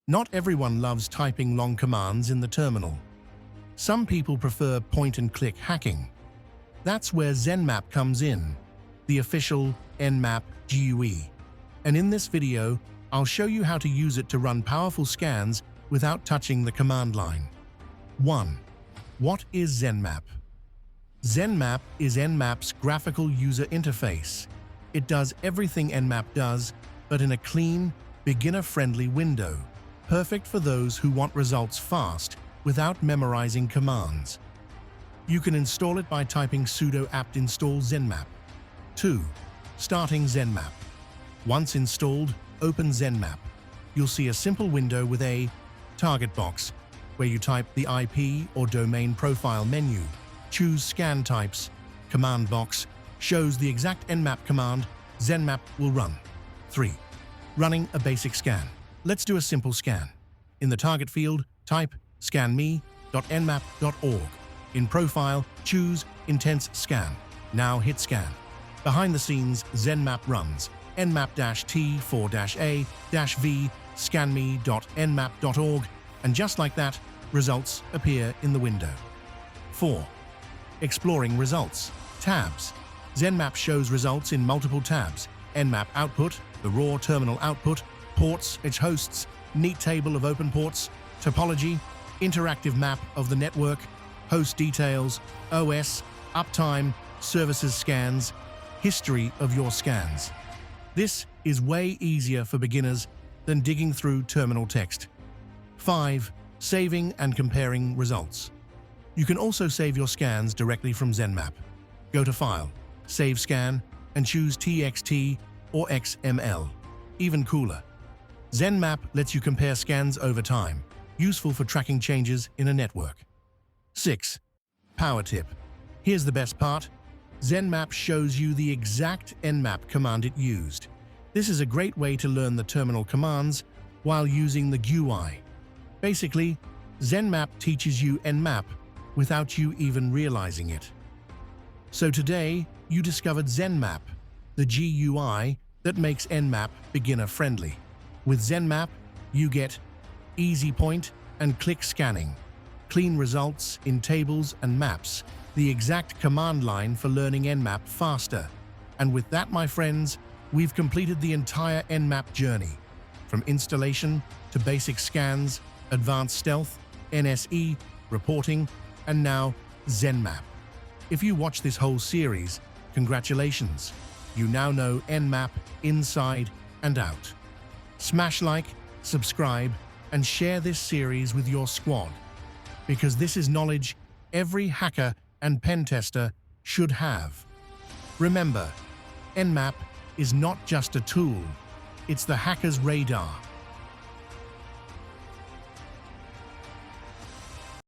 Not everyone loves typing long commands in the terminal. Some people prefer point-and-click hacking. That's where Zenmap comes in, the official Nmap GUI. And in this video, I'll show you how to use it to run powerful scans without touching the command line. 1. What is Zenmap? Zenmap is Nmap's graphical user interface. It does everything Nmap does, but in a clean, beginner-friendly window, perfect for those who want results fast without memorizing commands. You can install it by typing sudo apt install Zenmap. 2. Starting Zenmap. Once installed, open Zenmap. You'll see a simple window with a target box, where you type the IP or domain profile menu. Choose scan types. Command box shows the exact Nmap command Zenmap will run. 3. Running a basic scan. Let's do a simple scan. In the target field, type scanme.nmap.org. In profile, choose Intense Scan. Now hit scan. Behind the scenes, Zenmap runs nmap-t4-a-v scanme.nmap.org, and just like that, results appear in the window. 4. Exploring results. Tabs. Zenmap shows results in multiple tabs. Nmap output, the raw terminal output, ports, its hosts, neat table of open ports, topology, interactive map of the network, host details, OS, uptime, services scans, history of your scans. This is way easier for beginners than digging through terminal text. 5. Saving and comparing results. You can also save your scans directly from Zenmap. Go to File, Save Scan, and choose TXT or XML. Even cooler. Zenmap lets you compare scans over time, useful for tracking changes in a network. 6. Power tip. Here's the best part. Zenmap shows you the exact Nmap command it used. This is a great way to learn the terminal commands while using the GUI. Basically, Zenmap teaches you Nmap without you even realizing it. So today, you discovered Zenmap, the GUI that makes Nmap beginner-friendly. With Zenmap, you get easy point and click scanning, clean results in tables and maps, the exact command line for learning Nmap faster. And with that, my friends, we've completed the entire Nmap journey, from installation to basic scans, advanced stealth, NSE, reporting, and now Zenmap. If you watch this whole series, congratulations! You now know Nmap inside and out. Smash like, subscribe, and share this series with your squad, because this is knowledge every hacker and pen tester should have. Remember, Nmap is not just a tool, it's the hacker's radar.